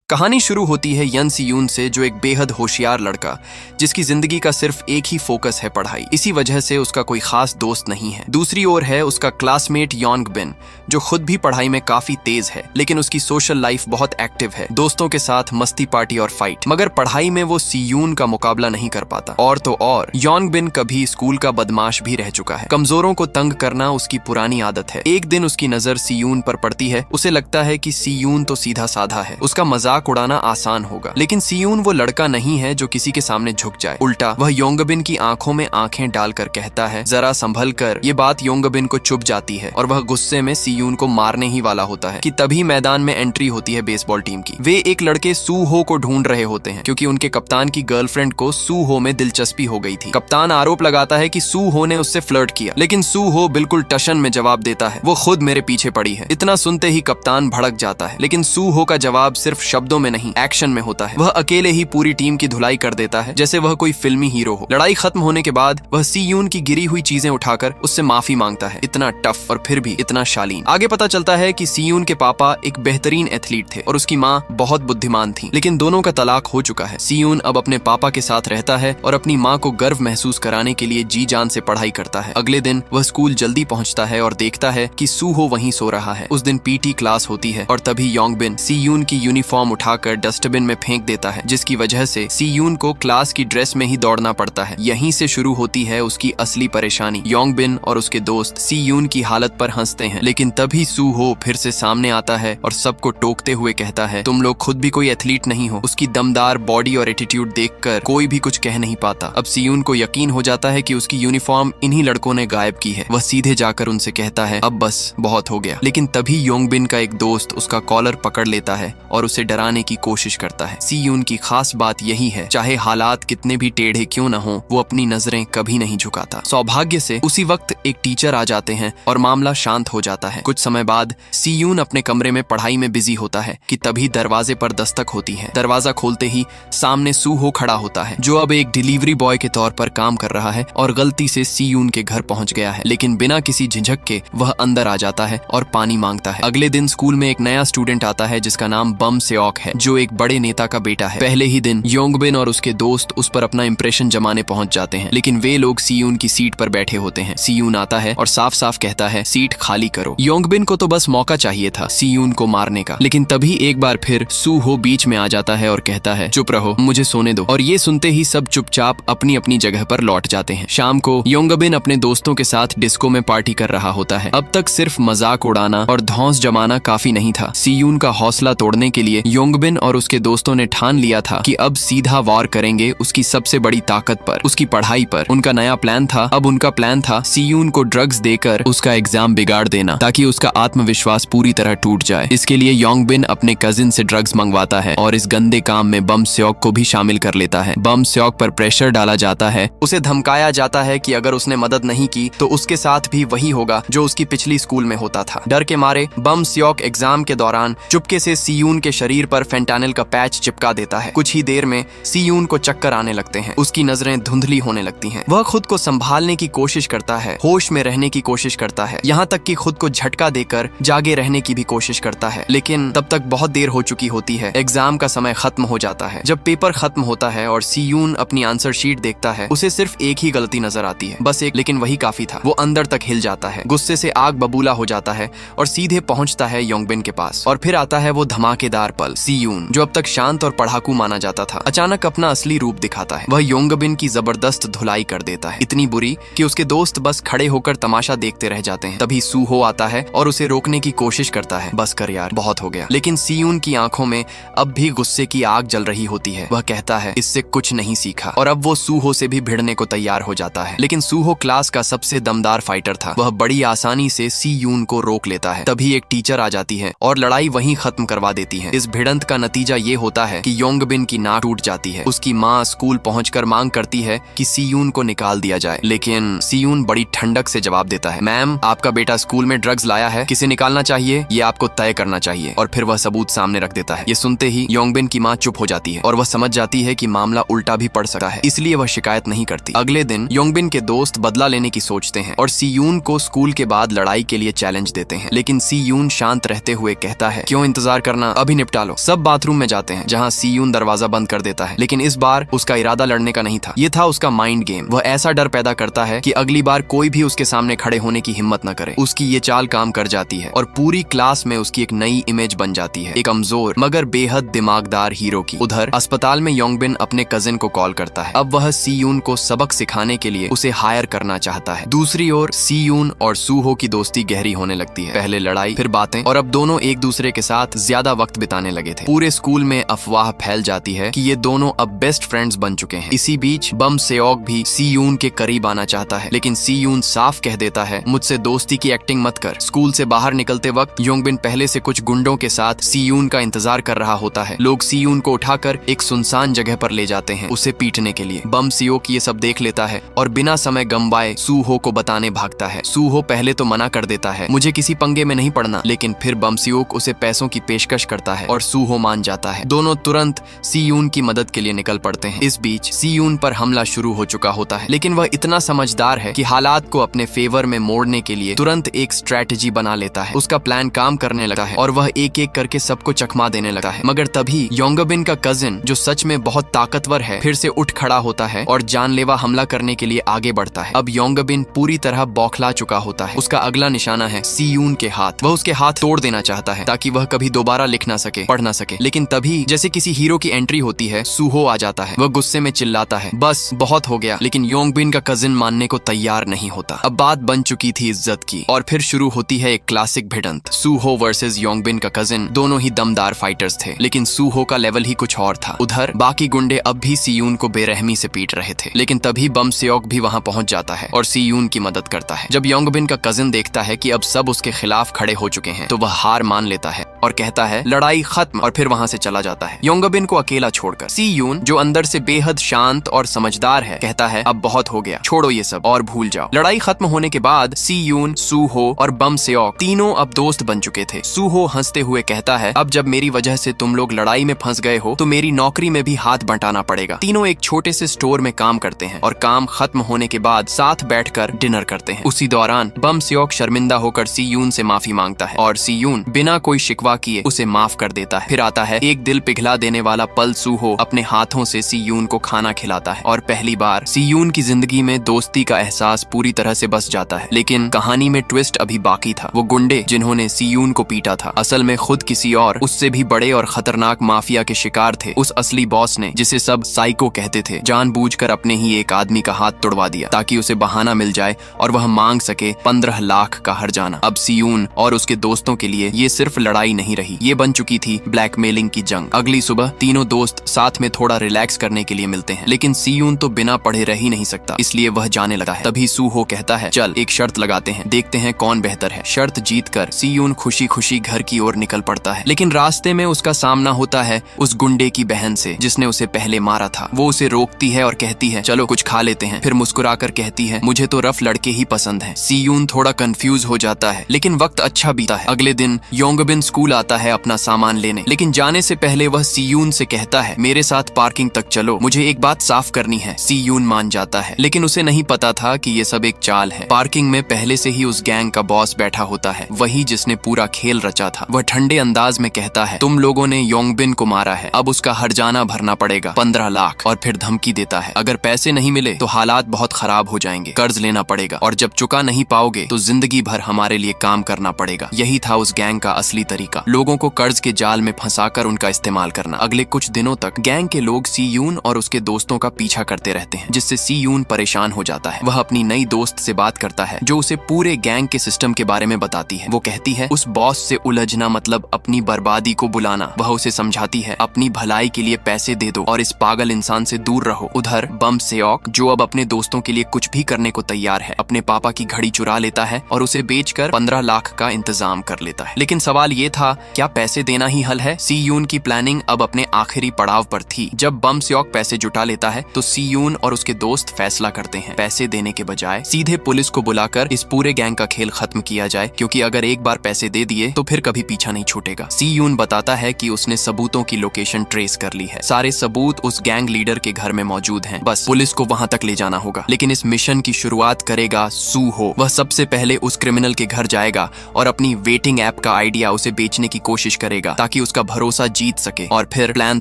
कहानी शुरू होती है यन सियून से, जो एक बेहद होशियार लड़का जिसकी जिंदगी का सिर्फ एक ही फोकस है पढ़ाई। इसी वजह से उसका कोई खास दोस्त नहीं है। दूसरी ओर है उसका क्लासमेट योंग बिन, जो खुद भी पढ़ाई में काफी तेज है, लेकिन उसकी सोशल लाइफ बहुत एक्टिव है, दोस्तों के साथ मस्ती पार्टी और फाइट। मगर पढ़ाई में वो सियून का मुकाबला नहीं कर पाता। और तो और योंग बिन कभी स्कूल का बदमाश भी रह चुका है। कमजोरों को तंग करना उसकी पुरानी आदत है। एक दिन उसकी नजर सियून पर पड़ती है। उसे लगता है कि सियून तो सीधा साधा है, उसका मजाक उड़ाना आसान होगा। लेकिन सियून वो लड़का नहीं है जो किसी के सामने झुक जाए। उल्टा वह योंगबिन की आंखों में आंखें डालकर कहता है, जरा संभल कर। ये बात योंगबिन को चुभ जाती है और वह गुस्से में सियून को मारने ही वाला होता है कि तभी मैदान में एंट्री होती है बेसबॉल टीम की। वे एक लड़के सू हो को ढूंढ रहे होते हैं क्योंकि उनके कप्तान की गर्लफ्रेंड को सू हो में दिलचस्पी हो गई थी। कप्तान आरोप लगाता है कि सू हो ने उससे फ्लर्ट किया, लेकिन सू हो बिल्कुल टशन में जवाब देता है, वो खुद मेरे पीछे पड़ी है। इतना सुनते ही कप्तान भड़क जाता है, लेकिन सू हो का जवाब सिर्फ शब्दों में नहीं, एक्शन में होता है। वह अकेले ही पूरी टीम की धुलाई कर देता है, जैसे वह कोई फिल्मी हीरो हो। लड़ाई खत्म होने के बाद वह सियून की गिरी हुई चीजें उठाकर उससे माफी मांगता है। इतना टफ और फिर भी इतना शालीन। आगे पता चलता है कि सियून के पापा एक बेहतरीन एथलीट थे और उसकी माँ बहुत बुद्धिमान थी, लेकिन दोनों का तलाक हो चुका है। सियून अब अपने पापा के साथ रहता है और अपनी माँ को गर्व महसूस कराने के लिए जी जान से पढ़ाई करता है। अगले दिन वह स्कूल जल्दी पहुंचता है और देखता है कि सू हो वहीं सो रहा है। उस दिन पीटी क्लास होती है और तभी योंगबिन सियून की यूनिफॉर्म उठाकर डस्टबिन में फेंक देता है, जिसकी वजह से सियून को क्लास की ड्रेस में ही दौड़ना पड़ता है। यहीं से शुरू होती है उसकी असली परेशानी। योंगबिन और उसके दोस्त सियून की हालत पर हंसते हैं, लेकिन तभी सू हो फिर से सामने आता है और सबको टोकते हुए कहता है, तुम लोग खुद भी कोई एथलीट नहीं हो। उसकी दमदार बॉडी और एटीट्यूड देखकर कोई भी कुछ कह नहीं पाता। अब सियून को यकीन हो जाता है कि उसकी यूनिफॉर्म इन्हीं लड़कों ने गायब की है। वह सीधे जाकर उनसे कहता है, अब बस बहुत हो गया। लेकिन तभी योंगबिन का एक दोस्त उसका कॉलर पकड़ लेता है और उसे डराने की कोशिश करता है। सियून की खास बात यही है, चाहे हालात कितने भी टेढ़े क्यों न हो, वो अपनी नजरें कभी नहीं झुकाता। सौभाग्य से उसी वक्त एक टीचर आ जाते हैं और मामला शांत हो जाता है। कुछ समय बाद सियून अपने कमरे में पढ़ाई में बिजी होता है कि तभी दरवाजे पर दस्तक होती है। दरवाजा खोलते ही सामने सू हो खड़ा होता है, जो अब एक डिलीवरी बॉय के तौर पर काम कर रहा है और गलती से सियून के घर पहुंच गया है। लेकिन बिना किसी झिझक के वह अंदर आ जाता है और पानी मांगता है। अगले दिन स्कूल में एक नया स्टूडेंट आता है जिसका नाम बम सेओक है, जो एक बड़े नेता का बेटा है। पहले ही दिन योंगबिन और उसके दोस्त उस पर अपना इंप्रेशन जमाने पहुंच जाते हैं, लेकिन वे लोग सियून की सीट पर बैठे होते हैं। सियून आता है और साफ साफ कहता है, सीट खाली करो। योंगबिन को तो बस मौका चाहिए था सियून को मारने का, लेकिन तभी एक बार फिर सू हो बीच में आ जाता है और कहता है, चुप रहो, मुझे सोने दो। और ये सुनते ही सब चुपचाप अपनी अपनी जगह पर लौट जाते हैं। शाम को योंगबिन अपने दोस्तों के साथ डिस्को में पार्टी कर रहा होता है। अब तक सिर्फ मजाक उड़ाना और धौंस जमाना काफी नहीं था। सियून का हौसला तोड़ने के लिए योंगबिन और उसके दोस्तों ने ठान लिया था कि अब सीधा वार करेंगे उसकी सबसे बड़ी ताकत पर, उसकी पढ़ाई पर। उनका नया प्लान था, अब उनका प्लान था सियून को ड्रग्स देकर उसका एग्जाम बिगाड़ देना, ताकि उसका आत्मविश्वास पूरी तरह टूट जाए। इसके लिए योंगबिन अपने कजिन से ड्रग्स मंगवाता है और इस गंदे काम में बम सेओक को भी शामिल कर लेता है। बम सेओक पर प्रेशर डाला जाता है, उसे धमकाया जाता है कि अगर उसने मदद नहीं की तो उसके साथ भी वही होगा जो उसकी पिछली स्कूल में होता था। डर के मारे बम सेओक एग्जाम के दौरान चुपके से सियून के शरीर पर फेंटानिल का पैच चिपका देता है। कुछ ही देर में सियून को चक्कर आने लगते हैं, उसकी नजरें धुंधली होने लगती हैं। वह खुद को संभालने की कोशिश करता है, होश में रहने की कोशिश करता है, यहाँ तक कि खुद को झटका देकर जागे रहने की भी कोशिश करता है, लेकिन तब तक बहुत देर हो चुकी होती है। एग्जाम का समय खत्म हो जाता है। जब पेपर खत्म होता है और सियून अपनी आंसर शीट देखता है, उसे सिर्फ एक ही गलती नजर आती है, बस एक, लेकिन वही काफी था। वो अंदर तक हिल जाता है, गुस्से से आग बबूला हो जाता है और सीधे पहुंचता है योंगबिन के पास। और फिर आता है वो धमाकेदार पल। सियून, जो अब तक शांत और पढ़ाकू माना जाता था, अचानक अपना असली रूप दिखाता है। वह योंगबिन की जबरदस्त धुलाई कर देता है, इतनी बुरी कि उसके दोस्त बस खड़े होकर तमाशा देखते रह जाते हैं। तभी सू हो आता है और उसे रोकने की कोशिश करता है, बस कर यार, बहुत हो गया। लेकिन सियून की आंखों में अब भी गुस्से की आग जल रही होती है। वह कहता है, इससे कुछ नहीं सीखा, और अब वो सू हो से भी भिड़ने को तैयार हो जाता है। लेकिन सू हो क्लास का सबसे दमदार फाइटर था, वह बड़ी आसानी से सियून को रोक लेता है। तभी एक टीचर आ जाती है और लड़ाई वहीं खत्म करवा देती है। इस भिड़ंत का नतीजा ये होता है कि योंगबिन की नाक टूट जाती है। उसकी माँ स्कूल पहुंचकर मांग करती है कि सियून को निकाल दिया जाए, लेकिन सियून बड़ी ठंडक से जवाब देता है, मैम, आपका बेटा स्कूल में ड्रग्स लाया है, किसे निकालना चाहिए ये आपको तय करना चाहिए। और फिर वह सबूत सामने रख देता है। ये सुनते ही योंगबिन की माँ चुप हो जाती है और वह समझ जाती है कि मामला उल्टा भी पड़ सकता है, इसलिए वह शिकायत नहीं करती। अगले दिन योंगबिन के दोस्त बदला लेने की सोचते हैं और सियून को स्कूल के बाद लड़ाई के लिए चैलेंज देते हैं, लेकिन सियून शांत रहते हुए कहता है, क्यों इंतजार करना, अभी निपटा लो। लो। सब बाथरूम में जाते हैं, जहाँ सीयून दरवाजा बंद कर देता है, लेकिन इस बार उसका इरादा लड़ने का नहीं था। ये था उसका माइंड गेम। वह ऐसा डर पैदा करता है कि अगली बार कोई भी उसके सामने खड़े होने की हिम्मत न करे। उसकी ये चाल काम कर जाती है और पूरी क्लास में उसकी एक नई इमेज बन जाती है, एक कमजोर मगर बेहद दिमागदार हीरो की। उधर अस्पताल में योंगबिन अपने कजिन को कॉल करता है। अब वह सीयून को सबक सिखाने के लिए उसे हायर करना चाहता है। दूसरी ओर सीयून और सूहो की दोस्ती गहरी होने लगती है। पहले लड़ाई, फिर बातें, और अब दोनों एक दूसरे के साथ ज्यादा वक्त बिताने लगे थे। पूरे स्कूल में अफवाह फैल जाती है कि ये दोनों अब बेस्ट फ्रेंड्स बन चुके हैं। इसी बीच बम सेओक भी सीयून के करीब आना चाहता है, लेकिन सीयून साफ कह देता है, मुझसे दोस्ती की एक्टिंग मत कर। स्कूल से बाहर निकलते वक्त योंगबिन पहले से कुछ गुंडों के साथ सीयून का इंतजार कर रहा होता है। लोग सीयून को उठाकर एक सुनसान जगह पर ले जाते हैं उसे पीटने के लिए। बम सेओक ये सब देख लेता है और बिना समय गंवाए सूहो को बताने भागता है। सूहो पहले तो मना कर देता है, मुझे किसी पंगे में नहीं पड़ना, लेकिन फिर बम सेओक उसे पैसों की पेशकश करता है और सूहो मान जाता है। दोनों तुरंत सीयून की मदद के लिए निकल पड़ते हैं। इस बीच सीयून पर हमला शुरू हो चुका होता है, लेकिन वह इतना समझदार है कि हालात को अपने फेवर में मोड़ने के लिए तुरंत एक स्ट्रेटजी बना लेता है। उसका प्लान काम करने लगा है और वह एक एक करके सबको चकमा देने लगा है। मगर तभी योंगबिन का कजिन, जो सच में बहुत ताकतवर है, फिर से उठ खड़ा होता है और जानलेवा हमला करने के लिए आगे बढ़ता है। अब योंगबिन पूरी तरह बौखला चुका होता है। उसका अगला निशाना है सीयून के हाथ। वह उसके हाथ तोड़ देना चाहता है ताकि वह कभी दोबारा लिख ना सके, पढ़ ना सके। लेकिन तभी जैसे किसी हीरो की एंट्री होती है, सूहो आ जाता है। वह गुस्से में चिल्लाता है, बस बहुत हो गया। लेकिन योंगबिन का कजिन मानने को तैयार नहीं होता। अब बात बन चुकी थी इज्जत की और फिर शुरू होती है एक क्लासिक भिड़ंत। सूहो वर्सेस योंगबिन का कजिन। दोनों ही दमदार फाइटर्स थे, लेकिन सूहो का लेवल ही कुछ और था। उधर बाकी गुंडे अब भी सीयून को बेरहमी से पीट रहे थे, लेकिन तभी बम सेओक भी वहां पहुंच जाता है और सीयून की मदद करता है। जब योंगबिन का कजिन देखता है कि अब सब उसके खिलाफ खड़े हो चुके हैं, तो वह हार मान लेता है और कहता है लड़ाई खत्म, और फिर वहां से चला जाता है योंगबिन को अकेला छोड़कर। सीयून, जो अंदर से बेहद शांत और समझदार है, कहता है अब बहुत हो गया, छोड़ो ये सब और भूल जाओ। लड़ाई खत्म होने के बाद सीयून, सूहो और बम सेओक तीनों अब दोस्त बन चुके थे। सूहो हंसते हुए कहता है, अब जब मेरी वजह से तुम लोग लड़ाई में फंस गए हो तो मेरी नौकरी में भी हाथ बंटाना पड़ेगा। तीनों एक छोटे से स्टोर में काम करते हैं और काम खत्म होने के बाद साथ बैठकर डिनर करते हैं। उसी दौरान बम सेओक शर्मिंदा होकर सीयून से माफी मांगता है और सीयून बिना कोई शिकवा किए उसे माफ कर देता है। फिर आता है एक दिल पिघला देने वाला पल। सूहो अपने हाथों से सीयून को खाना खिलाता है और पहली बार सीयून की जिंदगी में दोस्ती का एहसास पूरी तरह से बस जाता है। लेकिन कहानी में ट्विस्ट अभी बाकी था। वो गुंडे जिन्होंने सीयून को पीटा था, असल में खुद किसी और उससे भी बड़े और खतरनाक माफिया के शिकार थे। उस असली बॉस ने, जिसे सब साइको कहते थे, जानबूझकर अपने ही एक आदमी का हाथ तुड़वा दिया ताकि उसे बहाना मिल जाए और वह मांग सके 15 लाख का हर्जाना। अब सीयून और उसके दोस्तों के लिए ये सिर्फ लड़ाई नहीं रही, ये बन चुकी थी ब्लैकमेलिंग की जंग। अगली सुबह तीनों दोस्त साथ में थोड़ा रिलैक्स करने के लिए मिलते हैं, लेकिन सीयून तो बिना पढ़े रह ही नहीं सकता, इसलिए वह जाने लगा है। तभी सूहो कहता है, चल एक शर्त लगाते हैं, देखते हैं कौन बेहतर है। शर्त जीतकर सीयून खुशी खुशी घर की ओर निकल पड़ता है, लेकिन रास्ते में उसका सामना होता है उस गुंडे की बहन से जिसने उसे पहले मारा था। वो उसे रोकती है और कहती है, चलो कुछ खा लेते हैं। फिर मुस्कुराकर कहती है, मुझे तो रफ लड़के ही पसंद हैं। सीयून थोड़ा कंफ्यूज हो जाता है, लेकिन वक्त अच्छा बीता है। अगले दिन योंगबिन स्कूल आता है अपना सामान लेने, लेकिन जाने से पहले वह सीयून से कहता है, मेरे साथ पार्किंग तक चलो, मुझे एक बात साफ करनी है। सीयून मान जाता है, लेकिन उसे नहीं पता था कि ये सब एक चाल है। पार्किंग में पहले से ही उस गैंग का बॉस बैठा होता है, वही जिसने पूरा खेल रचा था। वह ठंडे अंदाज में कहता है, तुम लोगों ने योंगबिन को मारा है, अब उसका हर्जाना भरना पड़ेगा 15 लाख। और फिर धमकी देता है, अगर पैसे नहीं मिले तो हालात बहुत खराब हो जाएंगे, कर्ज लेना पड़ेगा, और जब चुका नहीं पाओगे तो जिंदगी भर हमारे लिए काम करना पड़ेगा। यही था उस गैंग का असली तरीका, लोगों को कर्ज के जाल में फंसाकर उनका इस्तेमाल करना। अगले कुछ दिनों तक गैंग के लोग सीयून और उसके दोस्तों का पीछा करते रहते हैं, जिससे सीयून परेशान हो जाता है। वह अपनी नई दोस्त से बात करता है जो उसे पूरे गैंग के सिस्टम के बारे में बताती है। वो कहती है, उस बॉस से उलझना मतलब अपनी बर्बादी को बुलाना। वह उसे समझाती है, अपनी भलाई के लिए पैसे दे दो और इस पागल इंसान से दूर रहो। उधर बम सेओक, जो अब अपने दोस्तों के लिए कुछ भी करने को तैयार है, अपने पापा की घड़ी चुरा लेता है और उसे बेचकर 15 लाख का इंतजाम कर लेता है। लेकिन सवाल ये था, क्या पैसे देना ही हल है? सीयून की प्लानिंग अब अपने आखिरी पड़ाव पर थी। जब बम सेओक पैसे जुटा लेता है तो सीयून और उसके दोस्त फैसला करते हैं, पैसे देने के बजाय सीधे पुलिस को बुलाकर इस पूरे गैंग का खेल खत्म किया जाए, क्योंकि अगर एक बार पैसे दे दिए तो फिर कभी पीछा नहीं छूटेगा। सीयून बताता है कि उसने सबूतों की लोकेशन ट्रेस कर ली है, सारे सबूत उस गैंग लीडर के घर में मौजूद हैं, बस पुलिस को वहां तक ले जाना होगा। लेकिन इस मिशन की शुरुआत करेगा सूहो। वह सबसे पहले उस क्रिमिनल के घर जाएगा और अपनी वेटिंग ऐप का आइडिया उसे बेचने की कोशिश करेगा ताकि उसका भरोसा जीत सके। और फिर प्लान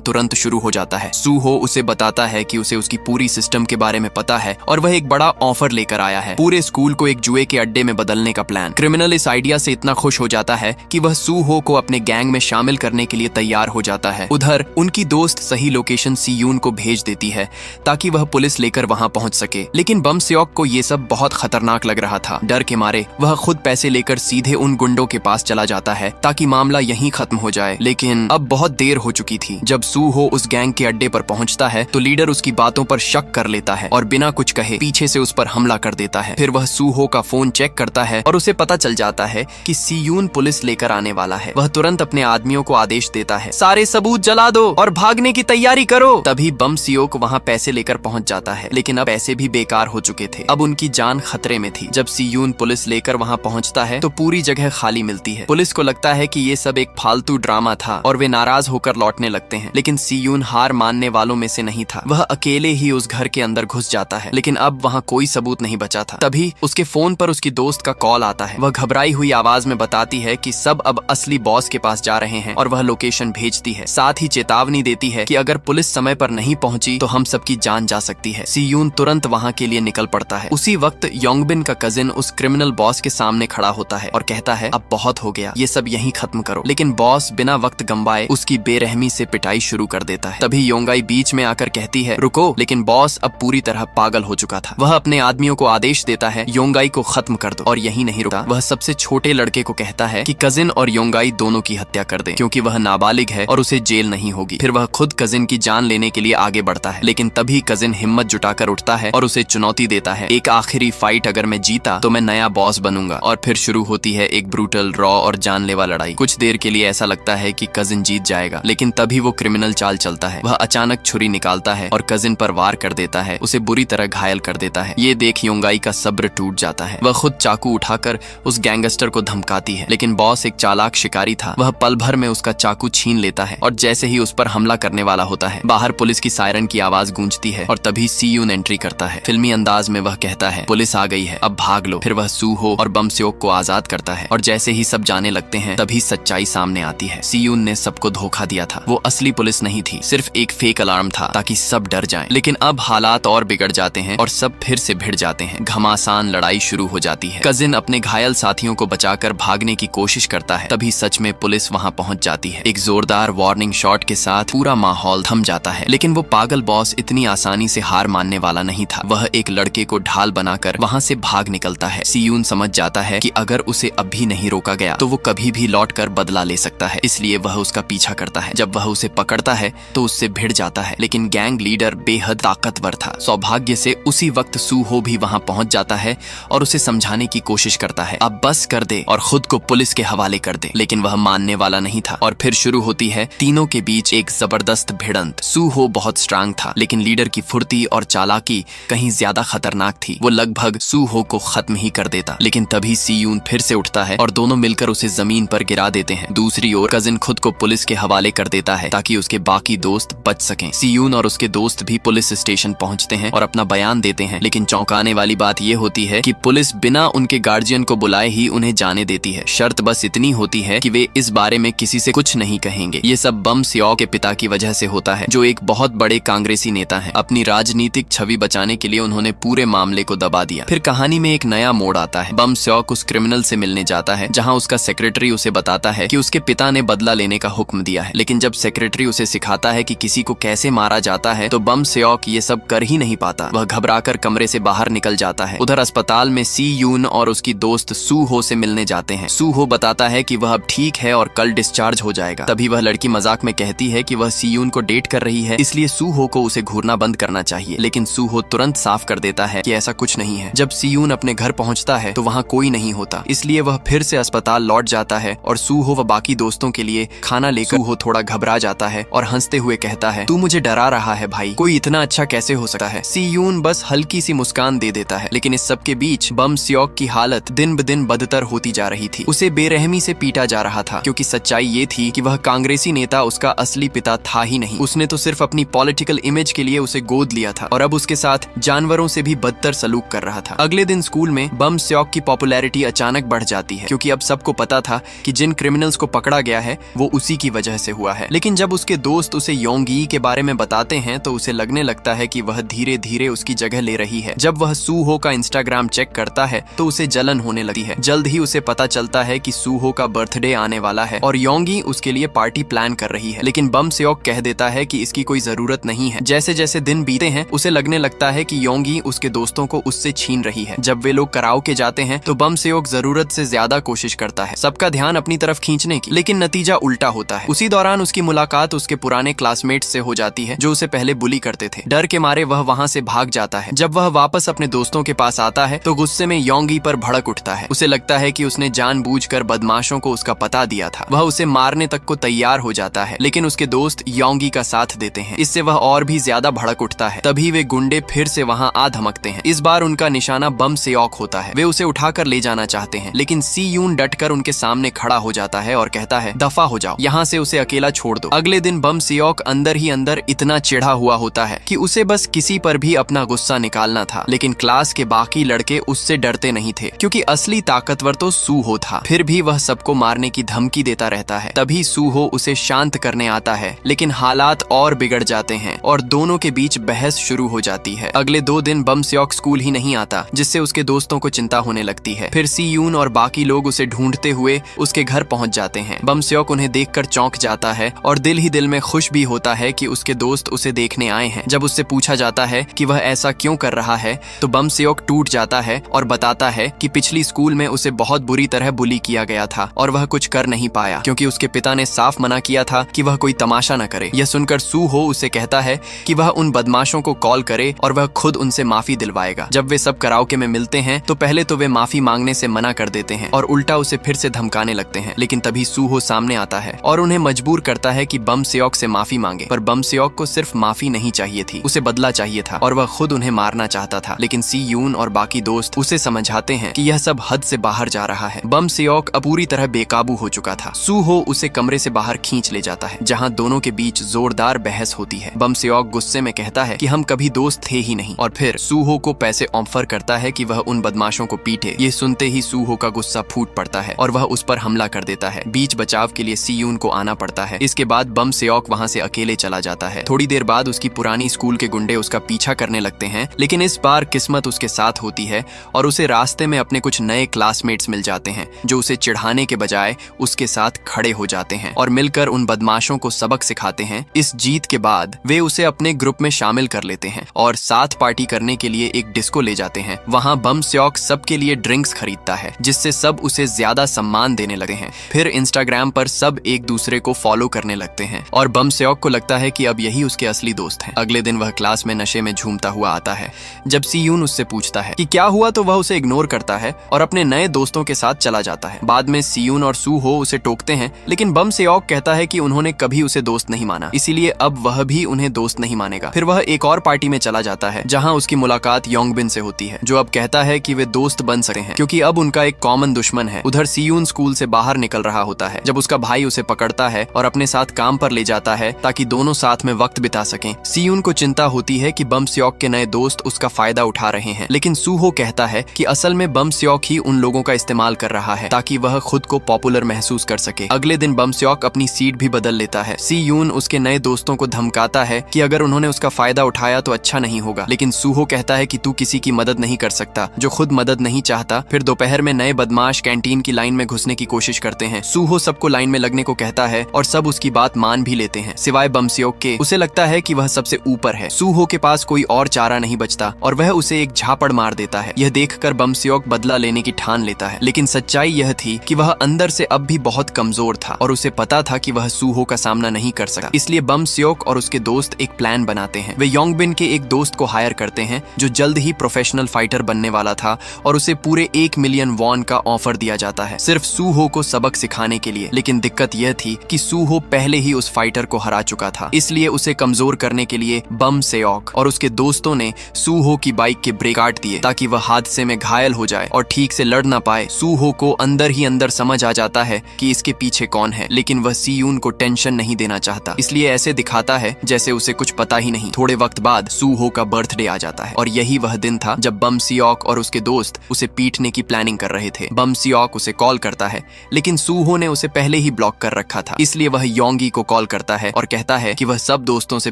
तुरंत शुरू हो जाता है। सूहो उसे बताता है कि उसे उसकी पूरी सिस्टम के बारे में पता है और वह एक बड़ा ऑफर लेकर आया है, पूरे स्कूल को एक जुए के अड्डे में बदलने का प्लान। क्रिमिनल इस आइडिया से इतना खुश हो जाता है कि वह सूहो को अपने गैंग में शामिल करने के लिए तैयार हो जाता है। उधर उनकी दोस्त सही लोकेशन सीयून को भेज देती है ताकि वह पुलिस लेकर वहां पहुंच सके। लेकिन बम सेओक को ये सब बहुत खतरनाक लग रहा था। डर के मारे वह खुद पैसे लेकर सीधे उन गुंडों के पास चला जाता है ताकि मामला यहीं खत्म हो जाए। लेकिन अब बहुत देर हो चुकी थी। जब सूहो उस गैंग के अड्डे पर पहुंचता है तो लीडर उसकी बातों पर शक कर लेता है और बिना कुछ कहे पीछे से उस पर हमला कर देता है। फिर वह सूहो का फोन चेक करता है और उसे पता चल जाता है कि सीयून पुलिस लेकर आने वाला है। वह तुरंत अपने आदमियों को आदेश देता है, सारे सबूत जला दो और भागने की तैयारी करो। तभी बम सियोक वहां पैसे लेकर पहुंच जाता है, लेकिन अब पैसे भी बेकार हो चुके थे। अब उनकी जान खतरे में थी। जब सीयून पुलिस लेकर वहां पहुंचता है तो पूरी जगह खाली मिलती है। पुलिस को लगता है कि ये सब एक फालतू ड्रामा था और वे नाराज होकर लौटने लगते हैं। लेकिन सीयून हार मानने वालों में से नहीं था। वह अकेले ही उस घर के अंदर घुस जाता है, लेकिन अब वहां कोई सबूत नहीं बचा था। तभी उसके फोन पर उसकी दोस्त का कॉल आता है। वह घबराई हुई आवाज में बताती है कि सब अब असली बॉस के पास जा रहे हैं और वह लोकेशन भेजती है। साथ ही चेतावनी देती है कि अगर पुलिस समय पर नहीं पहुंची तो हम सबकी जान जा सकती है। सीयून तुरंत वहां के लिए निकल पड़ता है। उसी वक्त योंगबिन का कजिन उस क्रिमिनल बॉस के सामने खड़ा होता है और कहता है, अब बहुत हो गया, ये सब यहीं खत्म करो। लेकिन बॉस बिना वक्त गंवाए उसकी बेरहमी से पिटाई शुरू कर देता है। तभी योंगाई बीच में आकर कहती है, रुको। लेकिन बॉस अब पूरी तरह पागल हो चुका था। वह अपने आदमियों को आदेश देता है, योंगाई को खत्म कर दो। और यही नहीं रुका, वह सबसे छोटे लड़के को कहता है कि कजिन और योंगाई दोनों की हत्या कर दे, क्योंकि वह नाबालिग है और उसे जेल नहीं होगी। फिर वह खुद कजिन की जान लेने के लिए आगे बढ़ता है। लेकिन तभी कजिन हिम्मत जुटाकर उठता है और उसे चुनौती देता है, एक आखिरी फाइट अगर मैं जीता तो मैं नया बॉस बनूंगा। और फिर शुरू होती है एक ब्रूटल, रॉ और जानलेवा लड़ाई। कुछ देर के लिए ऐसा लगता है कि कजिन जीत जाएगा, लेकिन तभी वो क्रिमिनल चाल चलता है। वह अचानक छुरी निकालता है और कजिन पर वार कर देता है, उसे बुरी तरह घायल कर देता है। ये देख योंगाई का सब्र टूट जाता है। वह खुद चाकू उठाकर उस गैंगस्टर को धमकाती है, लेकिन बॉस एक चालाक शिकारी था। वह पल भर में उसका चाकू छीन लेता है और जैसे ही उस पर हमला करने वाला होता है, बाहर पुलिस की सायरन की आवाज गूंजती है और तभी सीयून एंट्री करता है। फिल्मी अंदाज में वह कहता है, पुलिस आ गई है, अब भाग लो। फिर वह सूहो और बम सेओक को आजाद करता है और जैसे ही सब जाने लगते हैं तभी सच्चाई सामने आती है। सीयून ने सबको धोखा दिया था। वो असली पुलिस नहीं थी, सिर्फ एक फेक अलार्म था ताकि सब डर जाएं। लेकिन अब हालात और बिगड़ जाते हैं और सब फिर से भिड़ जाते हैं। घमासान लड़ाई शुरू हो जाती है। कजिन अपने घायल साथियों को बचाकर भागने की कोशिश करता है। तभी सच में पुलिस वहां पहुंच जाती है। एक जोरदार वार्निंग शॉट के साथ पूरा माहौल थम जाता है। लेकिन वो पागल बॉस इतनी आसानी से हार मानने वाला नहीं था। वह एक लड़के को ढाल बनाकर वहां से भाग निकलता है। सीयून समझ जाता है कि अगर उसे अभी नहीं रोका गया तो वो कभी भी लौटकर बदला ले सकता है, इसलिए वह उसका पीछा करता है। जब वह उसे पकड़ता है तो उससे भिड़ जाता है, लेकिन गैंग लीडर बेहद ताकतवर था। सौभाग्य से उसी वक्त सूहो भी वहां पहुंच जाता है और उसे समझाने की कोशिश करता है, अब बस कर दे और खुद को पुलिस के हवाले कर दे। लेकिन वह मानने वाला नहीं था और फिर शुरू होती है तीनों के बीच एक जबरदस्त भिड़ंत। सूहो बहुत स्ट्रांग था, लेकिन लीडर की फुर्ती और चालाकी कहीं ज्यादा खतरनाक थी। वो लगभग सूहो को खत्म ही कर देता। लेकिन तभी सीयून फिर से उठता है और दोनों मिलकर उसे जमीन पर गिरा देते हैं। दूसरी ओर कजिन खुद को पुलिस के हवाले कर देता है ताकि उसके बाकी दोस्त बच सकें। सीयून और उसके दोस्त भी पुलिस स्टेशन पहुंचते हैं और अपना बयान देते हैं। लेकिन चौंकाने वाली बात यह होती है कि पुलिस बिना उनके गार्जियन को बुलाए ही उन्हें जाने देती है। शर्त बस इतनी होती है कि वे इस बारे में किसी से कुछ नहीं कहेंगे। ये सब बम सियोक के पिता की वजह से होता है, जो एक बहुत बड़े कांग्रेसी नेता हैं। अपनी राजनीतिक छवि बचाने के लिए उन्होंने पूरे मामले को दबा दिया। फिर कहानी में एक नया मोड़ आता है। बम सियोक उस क्रिमिनल से मिलने जाता है जहां उसका सेक्रेटरी उसे बताता है कि उसके पिता ने बदला लेने का हुक्म दिया है। लेकिन जब सेक्रेटरी उसे सिखाता है कि किसी को कैसे मारा जाता है तो बम सियोक ये सब कर ही नहीं पाता। वह घबराकर कमरे से बाहर निकल जाता है। उधर अस्पताल में सीयून और उसकी दोस्त सूहो से मिलने जाते हैं। सूहो बताता है कि वह अब ठीक है और कल डिस्चार्ज हो जाएगा। तभी वह लड़की मजाक में कहती है कि वह सीयून को डेट कर रही है, इसलिए सूहो को उसे घूरना बंद करना चाहिए। लेकिन सूहो तुरंत साफ कर देता है कि ऐसा कुछ नहीं है। जब सीयून अपने घर पहुंचता है तो वहां कोई नहीं होता, इसलिए वह फिर से अस्पताल लौट जाता है और सूहो व बाकी दोस्तों के लिए खाना लेकर सूहो थोड़ा घबरा जाता है और हंसते हुए कहता है, तू मुझे डरा रहा है भाई, कोई इतना अच्छा कैसे हो सकता है। सीयून बस हल्की सी मुस्कान दे देता है। लेकिन इस सब के बीच बम सियोक की हालत दिन ब दिन बदतर होती जा रही थी। उसे बेरहमी से पीटा जा रहा था, क्योंकि सच्चाई ये थी कि वह कांग्रेसी नेता उसका असली पिता था ही नहीं। उसने तो सिर्फ अपनी पॉलिटिकल इमेज के लिए उसे गोद लिया था और अब उसके साथ जानवरों से भी बदतर सलूक कर रहा था। अगले दिन स्कूल में बम सियोक की पॉपुलैरिटी अचानक बढ़ जाती है, क्योंकि अब सबको पता था कि जिन क्रिमिनल्स को पकड़ा गया है वो उसी की वजह से हुआ है। लेकिन जब उसके दोस्त उसे योंगी के बारे में बताते हैं तो उसे लगने लगता है कि वह धीरे धीरे उसकी जगह ले रही है। जब वह सूहो का इंस्टाग्राम चेक करता है तो उसे जलन होने लगती है। जल्द ही उसे पता चलता है कि सूहो का बर्थडे आने वाला है और योंगी उसके लिए पार्टी प्लान कर रही है। लेकिन बम सेओक कह देता है कि इसकी कोई जरूरत नहीं है। जैसे जैसे दिन बीते हैं उसे लगने लगता है कि योंगी उसके दोस्तों को उससे छीन रही है। जब वे लोग कराओके जाते हैं तो बम सेओक जरूरत से ज्यादा कोशिश करता है सबका ध्यान अपनी तरफ खींचने की, लेकिन नतीजा उल्टा होता है। उसी दौरान उसकी मुलाकात उसके पुराने क्लासमेट से हो जाती है जो उसे पहले बुली करते थे। डर के मारे वह वहाँ से भाग जाता है। जब वह वापस अपने दोस्तों के पास आता है तो गुस्से में योंगी पर भड़क उठता है। उसे लगता है कि उसने जानबूझकर बदमाशों को उसका पता दिया था। वह उसे मारने तक को तैयार हो जाता है, लेकिन उसके दोस्त योंगी का साथ देते हैं। इससे वह और भी ज्यादा भड़क उठता है। तभी वे गुंडे फिर से वहाँ आ धमकते हैं। इस बार उनका निशाना बम सेओक होता है। वे उसे उठाकर ले जाना चाहते हैं, लेकिन सी यून डटकर उनके सामने खड़ा हो जाता है और कहता है दफा हो जाओ, यहाँ से उसे अकेला छोड़ दो। अगले दिन बम सेओक अंदर ही अंदर इतना चिढ़ा हुआ होता है कि उसे बस किसी पर भी अपना गुस्सा निकालना था। लेकिन क्लास के बाकी लड़के उससे डरते नहीं थे क्योंकि असली ताकतवर तो सूहो था। फिर भी वह सबको मारने की धमकी देता रहता है। तभी सूहो उसे शांत करने आता है, लेकिन हालात और बिगड़ जाते हैं और दोनों के बीच बहस शुरू हो जाती है। अगले 2 दिन बम सेओक स्कूल ही नहीं आता, जिससे उसके दोस्तों को चिंता होने लगती है। फिर सी यून और बाकी लोग उसे ढूंढते हुए उसके घर पहुंच जाते हैं। बम सेओक उन्हें देखकर चौंक जाता है और दिल ही दिल में खुश भी होता है कि उसके दोस्त उसे देखने आए हैं। जब उससे पूछा जाता है कि वह ऐसा क्यों कर रहा है तो बम सेओक टूट जाता है और बताता है कि पिछली स्कूल में उसे बहुत बुरी तरह बुली किया गया था और वह कुछ कर नहीं पाया क्योंकि उसके पिता ने साफ मना किया था कि वह कोई तमाशा न करे। यह सुनकर सूहो उसे कहता है कि वह उन बदमाशों को कॉल करे और वह खुद उनसे माफी दिलवाएगा। जब वे सब कराओके में मिलते हैं तो पहले तो वे माफी मांगने से मना कर देते हैं और उल्टा उसे फिर से धमकाने लगते हैं। लेकिन तभी सूहो सामने आता है और उन्हें मजबूर करता है कि बम सेओक से माफी मांगे। पर बम सेओक को सिर्फ माफी नहीं चाहिए थी, उसे बदला चाहिए था और वह खुद उन्हें मारना चाहता था। लेकिन सी यून और बाकी दोस्त उसे समझाते हैं कि यह सब हद से बाहर जा रहा है। बम सेओक अब पूरी तरह बेकाबू हो चुका था। सूहो उसे कमरे से बाहर खींच ले जाता है जहां दोनों के बीच जोरदार बहस होती है। बम सेओक गुस्से में कहता है कि हम कभी दोस्त थे ही नहीं और फिर सूहो को पैसे ऑफर करता है कि वह उन बदमाशों को पीटे। ये सुनते ही सूहो का गुस्सा फूट पड़ता है और वह उस पर हमला कर देता है। बीच बचाव के लिए सी यून को आना पड़ता है। इसके बाद बम सेओक वहां से अकेले चला जाता है। थोड़ी देर बाद उसकी पुरानी स्कूल के गुंडे उसका पीछा करने लगते हैं, लेकिन इस बार किस्मत उसके साथ होती है और उसे रास्ते में अपने कुछ नए क्लासमेट्स मिल जाते हैं जो उसे चिढ़ाने के बजाय उसके साथ खड़े हो जाते हैं और मिलकर उन बदमाशों को सबक सिखाते हैं। इस जीत के बाद वे उसे अपने ग्रुप में शामिल कर लेते हैं और साथ पार्टी करने के लिए एक डिस्को ले जाते हैं। वहां बम सेओक सबके लिए ड्रिंक्स खरीदता है जिससे सब उसे ज्यादा सम्मान देने लगे हैं। फिर इंस्टाग्राम पर सब एक दूसरे को फॉलो करने लगते हैं और बम सेओक को लगता है कि अब यही उसके असली दोस्त हैं। अगले दिन वह क्लास में नशे में झूमता हुआ आता है। जब सी यून उससे पूछता है कि क्या हुआ तो वह उसे इग्नोर करता है और अपने नए दोस्तों के साथ चला जाता है। बाद में सी यून और सूहो उसे टोकते हैं, लेकिन बम सेओक कहता है कि उन्होंने कभी उसे दोस्त नहीं माना, इसीलिए अब वह भी उन्हें दोस्त नहीं मानेगा। फिर वह एक और पार्टी में चला जाता है जहां उसकी मुलाकात योंगबिन से होती है, जो अब कहता है कि वे दोस्त बन सकते हैं क्योंकि अब उनका एक कॉमन दुश्मन है। उधर सी यून स्कूल से बाहर निकल रहा होता है जब उसका भाई उसे पकड़ता है और अपने साथ काम पर ले जाता है ताकि दोनों साथ में वक्त बिता सकें। सी यून को चिंता होती है कि बम सेओक के नए दोस्त उसका फायदा उठा रहे हैं, लेकिन सूहो कहता है कि असल में बम सेओक ही उन लोगों का इस्तेमाल कर रहा है ताकि वह खुद को पॉपुलर महसूस कर सके। अगले दिन बम सेओक अपनी सीट भी बदल लेता है। सी यून उसके नए दोस्तों को धमकाता है कि अगर उन्होंने उसका फायदा उठाया तो अच्छा नहीं होगा, लेकिन सूहो कहता है कि तू किसी की मदद नहीं कर सकता जो खुद मदद नहीं चाहता। फिर दोपहर में नए बदमाश कैंटीन की लाइन में घुसने की कोशिश करते हैं। सूहो सबको लाइन में लगने को कहता है और सब उसकी बात मान भी लेते हैं सिवाय बम सेओक के। उसे लगता है कि वह सबसे ऊपर है। सूहो के पास कोई और चारा नहीं बचता और वह उसे एक झापड़ मार देता है। यह देखकर बम सेओक बदला लेने की ठान लेता है, लेकिन सच्चाई यह थी कि वह अंदर से अब भी बहुत कमजोर था और उसे पता था कि वह सूहो का सामना नहीं कर सकता। इसलिए बम सेओक और उसके दोस्त एक प्लान बनाते हैं। वे योंगबिन के एक दोस्त को हायर करते हैं जो जल्द ही प्रोफेशनल फाइटर बनने वाला था और उसे पूरे 1 मिलियन वॉन का ऑफर दिया जाता है सिर्फ सूहो को सबक सिखाने के लिए। लेकिन दिक्कत यह थी कि सूहो पहले ही उस फाइटर को हरा चुका था, इसलिए उसे कमजोर करने के लिए बम सेओक और उसके दोस्तों ने सूहो की बाइक के ब्रेक काट दिए ताकि वह हादसे में घायल हो जाए और ठीक से लड़ ना पाए। सूहो को अंदर ही अंदर समझ आ जाता है कि इसके पीछे कौन है, लेकिन वह सी यून को टेंशन नहीं देना चाहता, इसलिए ऐसे दिखाता है जैसे उसे कुछ पता ही नहीं। थोड़े वक्त बाद सूहो का बर्थडे आ जाता है और यही वह दिन था जब बम सेओक और उसके दोस्त उसे पीटने की प्लानिंग कर रहे थे। बम सेओक उसे कॉल करता है, लेकिन सूहो ने उसे पहले ही ब्लॉक कर रखा था। इसलिए वह योंगी को कॉल करता है और कहता है कि वह सब दोस्तों से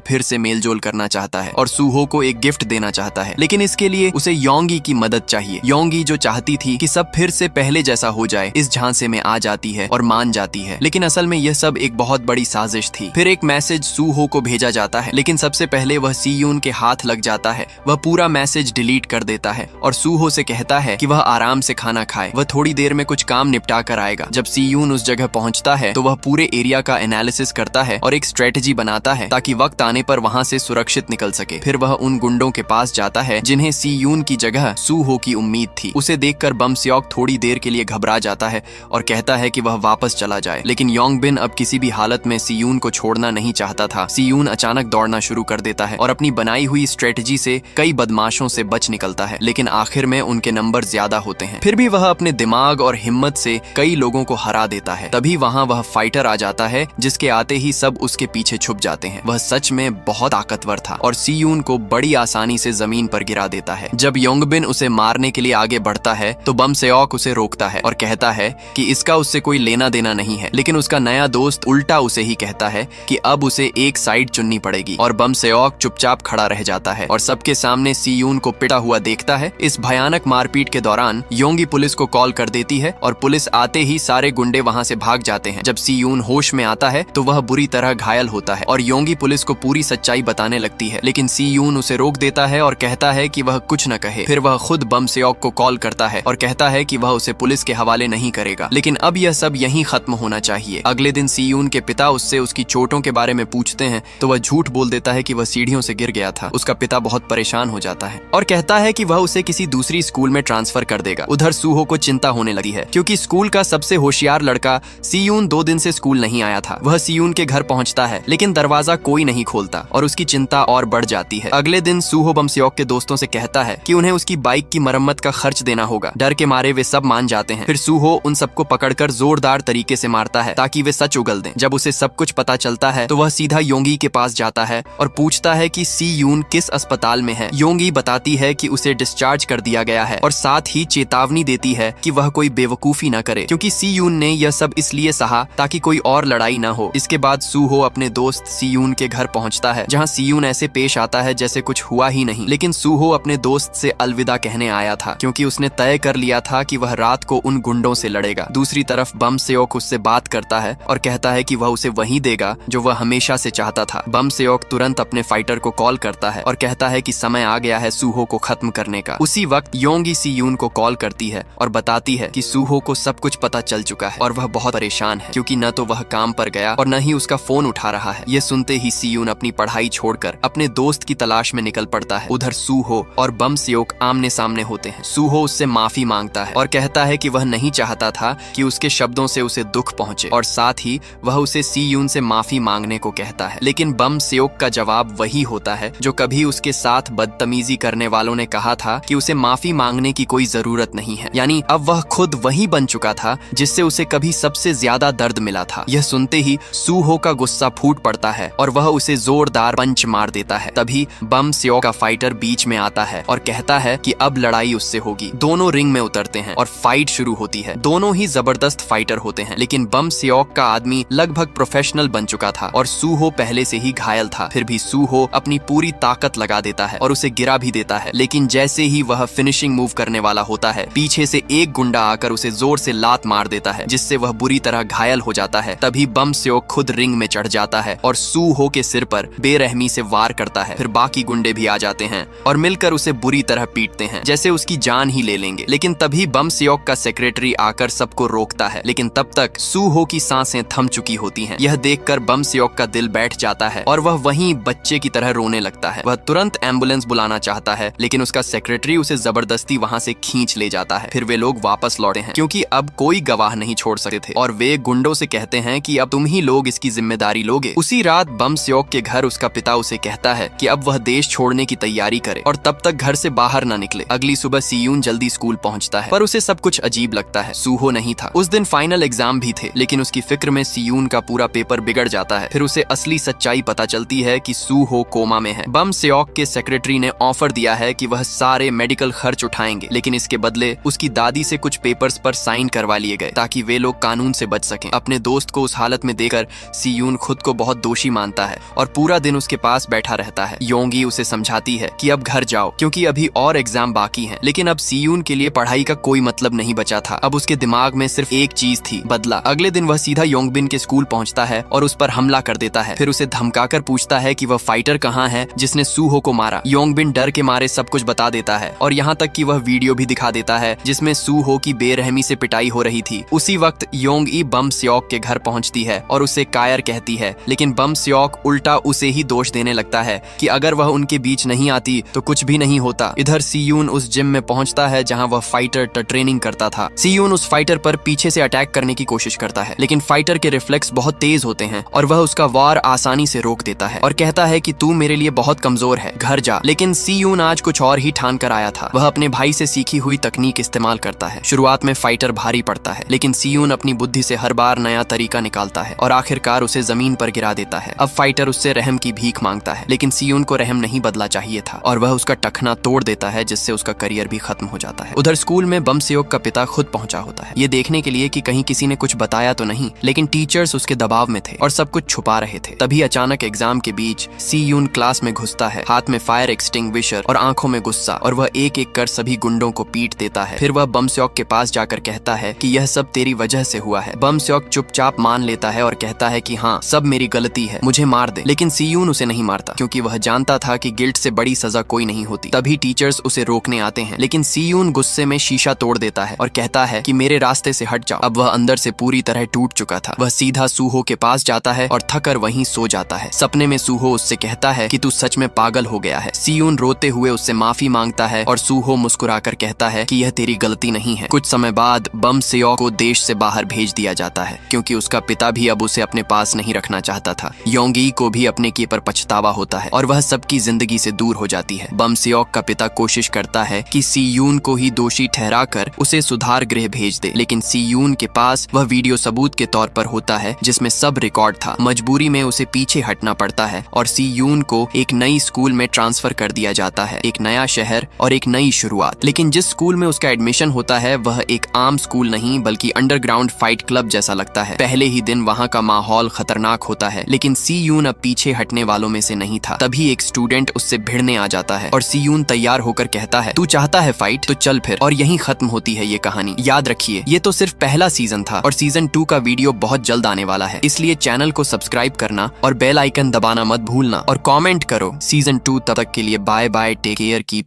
फिर से मेलजोल करना चाहता है और सूहो को एक गिफ्ट देना चाहता है, लेकिन इसके लिए उसे योंगी की मदद चाहिए। योंगी जो चाहती थी कि सब फिर से पहले जैसा हो जाए, इस झांसे में आ जाती है और मान जाती है, लेकिन असल में यह सब एक बहुत बड़ी साजिश थी। फिर एक मैसेज सूहो को भेजा जाता है, लेकिन सबसे पहले वह सीयून के हाथ लग जाता है। वह पूरा मैसेज डिलीट कर देता है और सूहो से कहता है कि वह आराम से खाना खाए, वह थोड़ी देर में कुछ काम निपटा कर आएगा। जब सीयून उस जगह पहुंचता है तो वह पूरे एरिया का एनालिसिस करता है और एक स्ट्रेटजी बनाता है ताकि वक्त आने पर वहां से सुरक्षित निकल सके। फिर वह उन गुंडों के पास जाता है जिन्हें सीयून की जगह सूहो की उम्मीद थी। उसे देखकर बम सेओक थोड़ी देर के लिए घबरा जाता है और कहता है कि वह वापस चला जाए, लेकिन योंगबिन अब किसी भी हालत में सीयून को छोड़ना नहीं चाहता था। सीयून अचानक दौड़ना शुरू कर देता है और अपनी बनाई हुई स्ट्रेटजी से कई बदमाशों से बच निकलता है, लेकिन आखिर में उनके नंबर ज्यादा होते हैं। फिर भी वह अपने दिमाग और हिम्मत से कई लोगों को हरा देता है। तभी वहाँ वह फाइटर आ जाता है जिसके आते ही सब उसके पीछे छुप जाते हैं। वह सच में बहुत ताकतवर था और सीयून को बड़ी आसानी से जमीन पर गिरा देता है। जब योंगबिन उसे मारने के लिए आगे बढ़ता है तो बम सेओक उसे रोकता है और कहता है कि इसका उससे कोई लेना देना नहीं है, लेकिन उसका नया दोस्त उल्टा उसे ही कहता है कि अब उसे एक साइड चुननी पड़ेगी और बम सेओक चुपचाप खड़ा रह जाता है और सबके सामने सीयून को पिटा हुआ देखता है। इस भयानक मारपीट के दौरान योंगी पुलिस को कॉल कर देती है और पुलिस आते ही सारे गुंडे वहां से भाग जाते हैं। जब सीयून होश में आता है तो वह बुरी तरह घायल होता है और योंगी पुलिस को पूरी सच्चाई बताने लगती है, लेकिन सीयून उसे रोक देता है और कहता है कि वह कुछ न कहे। फिर वह खुद बम सेओक को कॉल करता है और कहता है कि वह उसे पुलिस के हवाले नहीं करेगा, लेकिन अब यह सब यहीं खत्म होना चाहिए। अगले दिन सीयून के पिता उससे उसकी चोटों के बारे में पूछते हैं तो वह झूठ बोल देता है कि वह सीढ़ियों से गिर गया था। उसका पिता बहुत परेशान हो जाता है और कहता है कि वह उसे किसी दूसरी स्कूल में ट्रांसफर कर देगा। उधर सूहो को चिंता होने लगी है क्योंकि स्कूल का सबसे होशियार लड़का सीयून 2 दिन से स्कूल नहीं आया था। वह सीयून के घर पहुंचता है लेकिन दरवाजा कोई नहीं खोलता और उसकी चिंता और बढ़ जाती है। अगले दिन सूहो बम सेओक के दोस्तों से कहता है कि उन्हें उसकी बाइक की मरम्मत का खर्च देना होगा। डर के मारे वे सब मान जाते हैं। फिर सूहो उन सबको पकड़कर जोरदार तरीके से मारता है ताकि वे सच उगल दें। जब उसे सब कुछ पता चलता है तो वह सीधा योंगी के पास जाता है और पूछता है कि सीयून किस अस्पताल में है। योंगी बताती है कि उसे डिस्चार्ज कर दिया गया है और साथ ही चेतावनी देती है कि वह कोई बेवकूफी न करे क्योंकि सीयून ने यह सब इसलिए सहा ताकि कोई और लड़ाई न हो। इसके बाद सूहो अपने दोस्त सीयून के घर पहुंचता है जहां सीयून ऐसे पेश आता है जैसे कुछ हुआ ही नहीं, लेकिन सूहो अपने दोस्त से अलविदा कहने आया था क्योंकि उसने तय कर लिया था कि वह रात को उन गुंडों से लड़ेगा। दूसरी तरफ बम सेओक उससे बात करता है और कहता है कि वह उसे वही देगा जो वह हमेशा से चाहता था। बम सेओक तुरंत अपने फाइटर को कॉल करता है और कहता है कि समय आ गया है सूहो को खत्म करने का। उसी वक्त योंगी सीयून को कॉल करती है और बताती है कि सूहो को सब कुछ पता चल चुका है और वह बहुत परेशान है क्योंकि न तो वह काम पर गया और न ही उसका फोन उठा रहा है। यह सुनते ही सीयून अपनी पढ़ाई छोड़कर अपने दोस्त की तलाश में निकल पड़ता है। उधर सूहो और बम सेओक आमने सामने होते हैं। सूहो उससे माफी मांगता है और कहता है कि वह नहीं चाहता था कि उसके शब्दों से उसे दुख पहुंचे और साथ ही वह उसे सीयून से माफी मांगने को कहता है, लेकिन बम सेओक का जवाब वही होता है जो कभी उसके साथ बदतमीजी करने वालों ने कहा था कि उसे माफी मांगने की कोई जरूरत नहीं है। यानी अब वह खुद वही बन चुका था जिससे उसे कभी सबसे ज्यादा दर्द मिला था। यह सुनते ही सूहो का गुस्सा फूट पड़ता है और वह उसे जोरदार पंच मार देता है। तभी बम सेओक का फाइटर बीच में आता है और कहता है कि अब लड़ाई उससे होगी। दोनों रिंग में उतरते हैं और फाइट शुरू होती है। दोनों ही जबरदस्त फाइटर होते हैं, लेकिन बम सेओक का आदमी लगभग प्रोफेशनल बन चुका था और सूहो पहले से ही घायल था। फिर भी सूहो अपनी पूरी ताकत लगा देता है और उसे गिरा भी देता है, लेकिन जैसे ही वह फिनिशिंग मूव करने वाला होता है पीछे से एक गुंडा आकर उसे जोर से लात मार देता है जिससे वह बुरी तरह घायल हो जाता है। तभी बम सेओक खुद रिंग में चढ़ जाता है और सूहो के सिर पर बेरहमी से वार करता है। फिर बाकी गुंडे भी आ जाते हैं और मिलकर उसे बुरी तरह पीटते हैं जैसे उसकी जान ही ले लेंगे, लेकिन तभी बम सेओक का सेक्रेटरी आकर सबको रोकता है। लेकिन तब तक सूहो की सांसें थम चुकी होती हैं। यह देखकर बम सेओक का दिल बैठ जाता है और वह वहीं बच्चे की तरह रोने लगता है। वह तुरंत एम्बुलेंस बुलाना चाहता है, लेकिन उसका सेक्रेटरी उसे जबरदस्ती वहां से खींच ले जाता है। फिर वे लोग वापस लौटे हैं क्योंकि अब कोई गवाह नहीं छोड़ सकते थे और वे गुंडों से कहते हैं कि अब तुम ही लोग इसकी जिम्मेदारी लोगे। उसी रात बम सेओक के घर उसका पिता उसे कहता है कि अब वह देश छोड़ने की तैयारी करे और तब तक घर से बाहर न निकले। अगली सुबह सीयून जल्दी स्कूल पहुंचता है पर उसे सब कुछ अजीब लगता है। सूहो नहीं था। उस दिन फाइनल एग्जाम भी थे, लेकिन उसकी फिक्र में सीयून का पूरा पेपर बिगड़ जाता है। फिर उसे असली सच्चाई पता चलती है कि सूहो कोमा में है। बम सेओक के सेक्रेटरी ने ऑफर दिया है कि वह सारे मेडिकल खर्च उठाएंगे, लेकिन इसके बदले उसकी दादी से कुछ पेपर्स पर साइन करवा लिए गए ताकि वे लोग कानून से बच सकें। अपने दोस्त को उस हालत में देखकर सीयून खुद को बहुत दोषी मानता है और पूरा दिन उसके पास बैठा रहता है। योंगी उसे समझाती है कि अब घर जाओ क्योंकि अभी और एग्जाम बाकी हैं। लेकिन अब सीयून के लिए पढ़ाई का कोई मतलब नहीं बचा था। अब उसके दिमाग में सिर्फ एक चीज थी, बदला। अगले दिन वह सीधा योंगबिन के स्कूल पहुंचता है और उस पर हमला कर देता है। फिर उसे धमकाकर पूछता है कि वह फाइटर कहाँ है जिसने सूहो को मारा। योंगबिन डर के मारे सब कुछ बता देता है और यहाँ तक कि वह वीडियो भी दिखा देता है जिसमें सूहो की बेरहमी से पिटाई हो रही थी। उसी वक्त योंग-ई बम स्योक के घर पहुंचती है और उसे कायर कहती है, लेकिन बम स्योक उल्टा उसे ही दोष देने लगता है कि अगर वह उनके बीच नहीं आती तो कुछ भी नहीं होता। इधर सीयून उस जिम में पहुंचता है जहां वह फाइटर ट्रेनिंग करता था। सीयून उस फाइटर पर पीछे से अटैक करने की कोशिश करता है, लेकिन फाइटर के रिफ्लेक्स बहुत तेज होते हैं और वह उसका वार आसानी से रोक देता है और कहता है कि तू मेरे लिए बहुत कमजोर है, घर जा। लेकिन सीयून आज कुछ और ही ठान कर आया था। वह अपने भाई से सीखी हुई तकनीक इस्तेमाल करता है। शुरुआत में फाइटर भारी पड़ता है, लेकिन सीयून अपनी बुद्धि से हर बार नया तरीका निकालता है और आखिरकार उसे जमीन पर गिरा देता है। अब फाइटर उससे रहम की भीख मांगता है, लेकिन सीयून को रहम नहीं बदला चाहिए था और वह उसका टखना तोड़ देता है, जिससे उसका करियर भी खत्म हो जाता है। उधर स्कूल में बम सेओक का पिता खुद पहुंचा होता है, ये देखने के लिए कि कहीं किसी ने कुछ बताया तो नहीं, लेकिन टीचर्स उसके दबाव में थे और सब कुछ छुपा रहे थे। तभी अचानक एग्जाम के बीच सीयून क्लास में घुसता है, हाथ में फायर एक्सटिंग्विशर और आंखों में गुस्सा, और वह एक एक कर सभी गुंडों को पीट देता है। फिर वह बम सेओक के पास जाकर कहता है कि यह सब तेरी वजह से हुआ है। बम सेओक चुपचाप मान लेता है और कहता है कि हाँ, सब मेरी गलती है, मुझे मार दे। लेकिन सीयून उसे नहीं मारता क्योंकि वह जानता था कि गिल्ट से बड़ी सजा कोई नहीं होती। तभी टीचर्स उसे रोकने आते हैं, लेकिन सीयून गुस्से में शीशा तोड़ देता है और कहता है कि मेरे रास्ते से हट जाओ। अब वह अंदर से पूरी तरह टूट चुका था। वह सीधा सूहो के पास जाता है और थकर वहीं सो जाता है। सपने में सूहो उससे कहता है कि तू सच में पागल हो गया है। सीयून रोते हुए उससे माफी मांगता है और सूहो मुस्कुराकर कहता है कि यह तेरी गलती नहीं है। कुछ समय बाद बम सेओक को देश से बाहर भेज दिया जाता है क्योंकि उसका पिता भी अब उसे अपने पास नहीं रखना चाहता था। योंगी को भी अपने किए पर पछतावा होता है और वह सबकी जिंदगी से दूर हो जाती है। बम सेओक का पिता कोशिश करता है कि सीयून को ही दोषी ठहराकर उसे सुधार गृह भेज दे, लेकिन सीयून के पास वह वीडियो सबूत के तौर पर होता है जिसमें सब रिकॉर्ड था। मजबूरी में उसे पीछे हटना पड़ता है और सीयून को एक नई स्कूल में ट्रांसफर कर दिया जाता है, एक नया शहर और एक नई शुरुआत। लेकिन जिस स्कूल में उसका एडमिशन होता है वह एक आम स्कूल नहीं बल्कि अंडरग्राउंड फाइट क्लब जैसा लगता है। पहले ही दिन वहाँ का माहौल खतरनाक होता है, लेकिन सीयून अब पीछे हटने वालों में से नहीं था। तभी एक स्टूडेंट उससे भिड़ने आ जाता है और सीयून तैयार होकर कहता है, तू चाहता है फाइट तो चल फिर। और यहीं खत्म होती है ये कहानी। याद रखिए, ये तो सिर्फ पहला सीजन था और सीजन 2 का वीडियो बहुत जल्द आने वाला है, इसलिए चैनल को सब्सक्राइब करना और बेल आइकन दबाना मत भूलना और कमेंट करो सीजन 2। तब तक के लिए bye bye, take care, keep